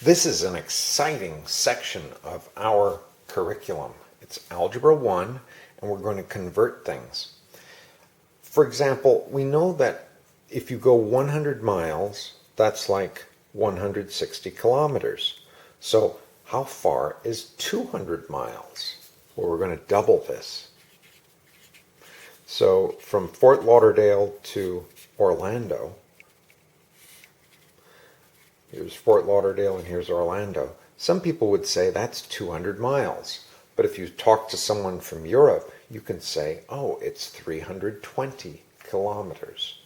This is an exciting section of our curriculum. It's Algebra 1, and we're going to convert things. For example, we know that if you go 100 miles, that's like 160 kilometers. So how far is 200 miles? Well, we're going to double this. So from Fort Lauderdale to Orlando, here's Fort Lauderdale and here's Orlando. Some people would say that's 200 miles. But if you talk to someone from Europe, you can say, oh, it's 320 kilometers.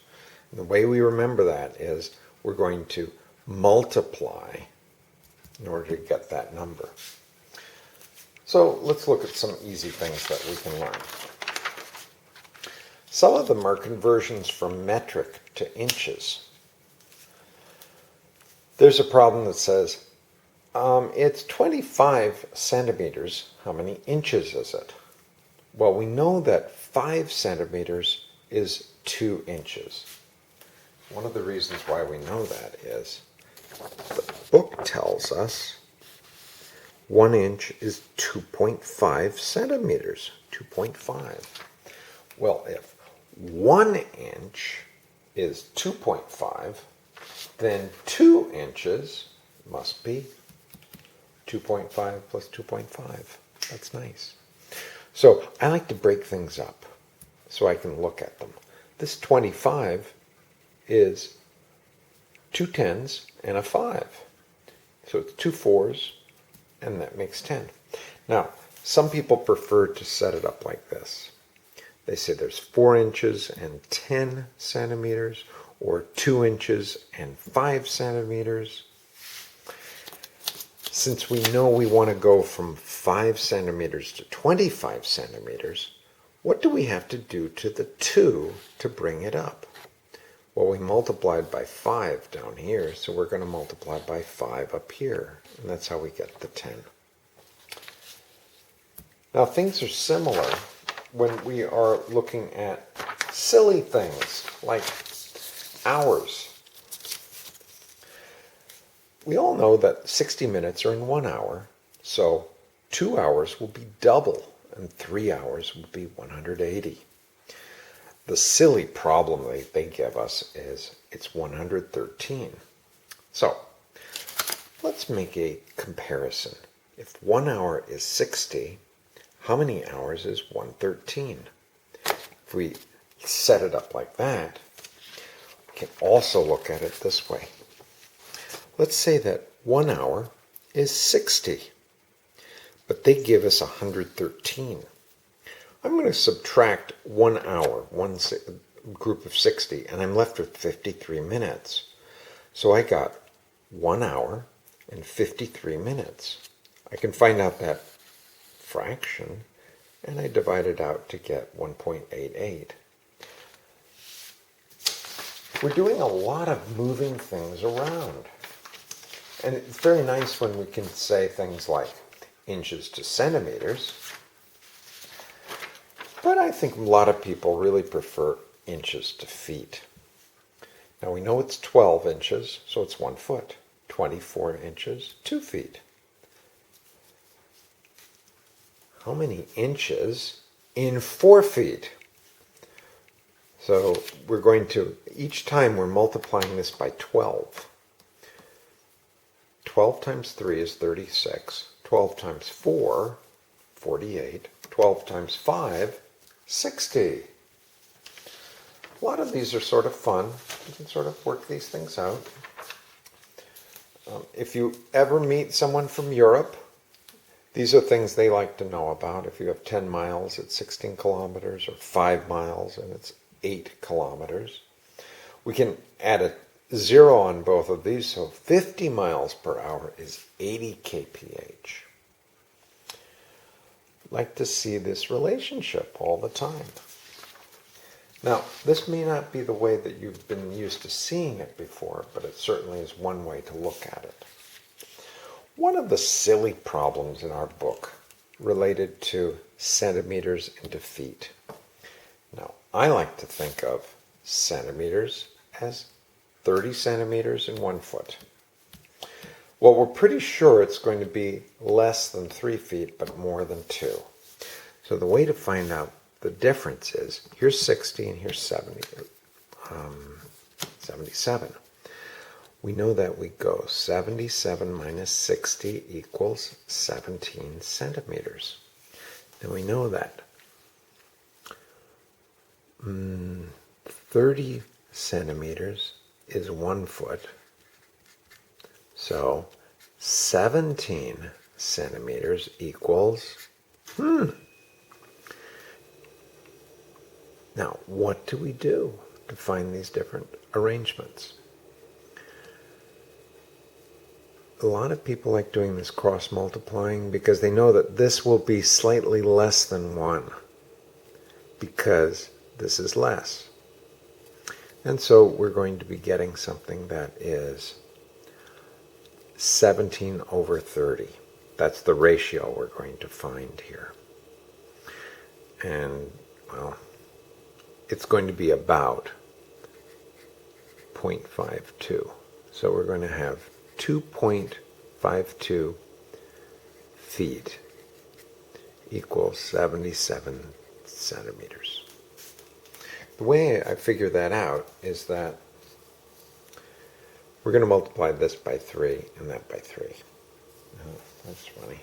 And the way we remember that is we're going to multiply in order to get that number. So let's look at some easy things that we can learn. Some of them are conversions from metric to inches. There's a problem that says, it's 25 centimeters. How many inches is it? Well, we know that 5 centimeters is 2 inches. One of the reasons why we know that is the book tells us 1 inch is 2.5 centimeters. 2.5. Well, if 1 inch is 2.5, then 2 inches must be 2.5 plus 2.5. That's nice. So I like to break things up so I can look at them. This 25 is 2 tens and a 5. So it's 2 fours, and that makes 10. Now, some people prefer to set it up like this. They say there's 4 inches and 10 centimeters, or 2 inches and 5 centimeters. Since we know we want to go from 5 centimeters to 25 centimeters, what do we have to do to the 2 to bring it up? Well, we multiplied by 5 down here, so we're going to multiply by 5 up here, and that's how we get the 10. Now, things are similar when we are looking at silly things like hours. We all know that 60 minutes are in 1 hour, so 2 hours will be double, and 3 hours will be 180. The silly problem they give us is it's 113. So let's make a comparison. If 1 hour is 60, how many hours is 113? If we set it up like that, we can also look at it this way. Let's say that 1 hour is 60, but they give us 113. I'm going to subtract 1 hour, one group of 60, and I'm left with 53 minutes. So I got 1 hour and 53 minutes. I can find out that fraction, and I divide it out to get 1.88. We're doing a lot of moving things around. And it's very nice when we can say things like inches to centimeters. But I think a lot of people really prefer inches to feet. Now we know it's 12 inches, so it's 1 foot. 24 inches, 2 feet. How many inches in 4 feet? So we're going to, each time we're multiplying this by 12. 12 times 3 is 36. 12 times 4, 48. 12 times 5, 60. A lot of these are sort of fun. You can sort of work these things out. If you ever meet someone from Europe, these are things they like to know about. If you have 10 miles, it's 16 kilometers, or 5 miles, and it's 8 kilometers. We can add a 0 on both of these, so 50 miles per hour is 80 kph. Like to see this relationship all the time. Now, this may not be the way that you've been used to seeing it before, but it certainly is one way to look at it. One of the silly problems in our book related to centimeters into feet. Now, I like to think of centimeters as 30 centimeters in 1 foot. Well, we're pretty sure it's going to be less than 3 feet, but more than 2. So the way to find out the difference is, here's 60 and here's 77. We know that we go 77 minus 60 equals 17 centimeters. And we know that 30 centimeters is 1 foot. So 17 centimeters equals, Now, what do we do to find these different arrangements? A lot of people like doing this cross multiplying because they know that this will be slightly less than 1 because this is less. And so we're going to be getting something that is 17 over 30. That's the ratio we're going to find here. And, well, it's going to be about 0.52. So we're going to have 2.52 feet equals 77 centimeters. The way I figure that out is that we're going to multiply this by 3 and that by 3. Oh, that's funny.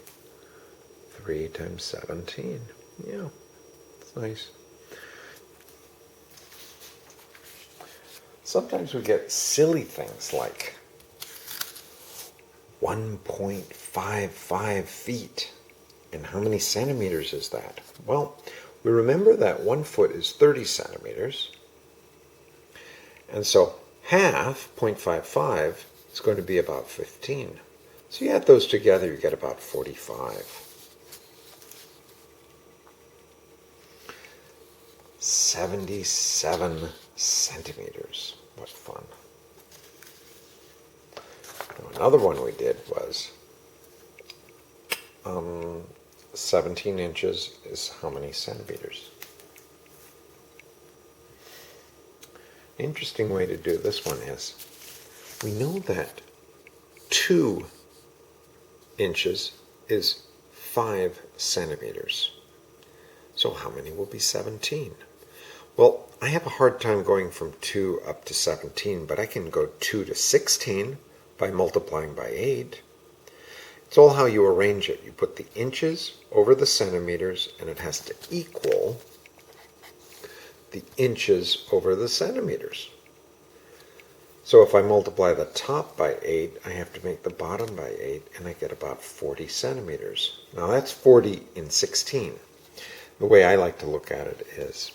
3 times 17. Yeah, it's nice. Sometimes we get silly things like 1.55 feet. And how many centimeters is that? Well, we remember that 1 foot is 30 centimeters. And so half, 0.55, is going to be about 15. So you add those together, you get about 45. 77 centimeters. What fun. Now, another one we did was 17 inches is how many centimeters? An interesting way to do this one is, we know that 2 inches is 5 centimeters. So how many will be 17? Well, I have a hard time going from 2 up to 17, but I can go 2 to 16 by multiplying by 8. It's all how you arrange it. You put the inches over the centimeters, and it has to equal the inches over the centimeters. So if I multiply the top by 8, I have to make the bottom by 8, and I get about 40 centimeters. Now that's 40 in 16. The way I like to look at it is,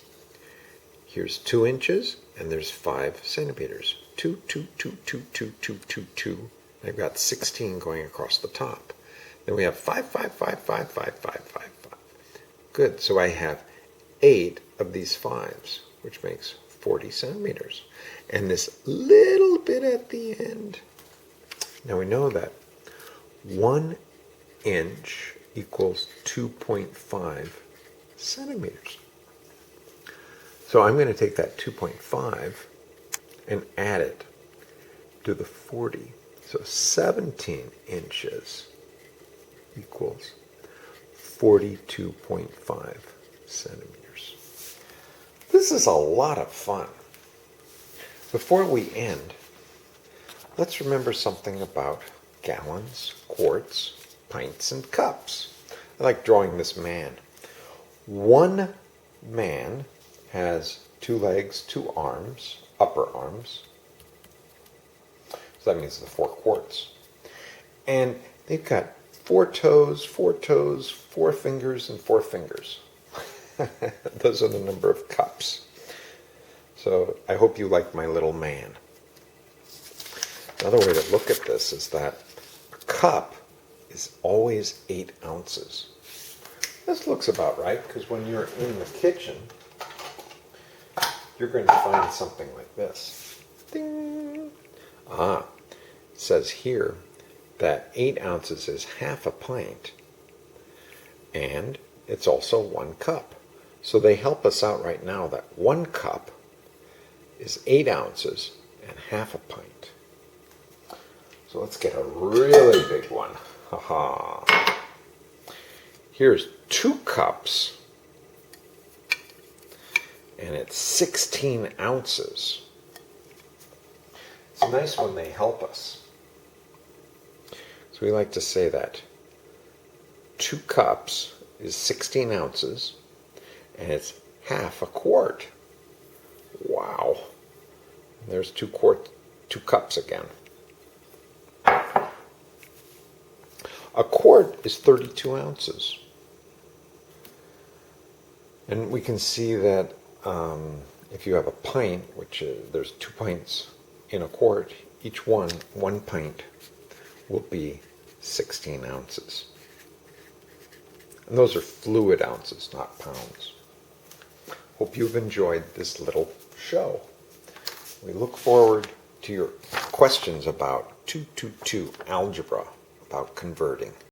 here's 2 inches, and there's 5 centimeters. 2, 2, 2, 2, 2, 2, 2, 2. I've got 16 going across the top. Then we have 5, 5, 5, 5, 5, 5, 5, 5. Good, so I have 8 of these 5s, which makes 40 centimeters. And this little bit at the end. Now we know that 1 inch equals 2.5 centimeters. So I'm going to take that 2.5 and add it to the 40. So 17 inches equals 42.5 centimeters. This is a lot of fun. Before we end, let's remember something about gallons, quarts, pints, and cups. I like drawing this man. One man has 2 legs, 2 arms, upper arms. So that means the 4 quarts. And they've got 4 toes, 4 toes, 4 fingers, and 4 fingers. Those are the number of cups. So I hope you like my little man. Another way to look at this is that a cup is always 8 ounces. This looks about right, because when you're in the kitchen, you're going to find something like this. Ding! It says here that 8 ounces is half a pint, and it's also 1 cup. So they help us out right now that 1 cup is 8 ounces and half a pint. So So let's get a really big one. Haha. Here's 2 cups, and it's 16 ounces. It's nice when they help us. So we like to say that 2 cups is 16 ounces, and it's half a quart. Wow. There's 2 cups again. A quart is 32 ounces. And we can see that if you have a pint, which there's 2 pints in a quart, each one pint will be 16 ounces. And those are fluid ounces, not pounds. Hope you've enjoyed this little show. We look forward to your questions about 222 algebra, about converting.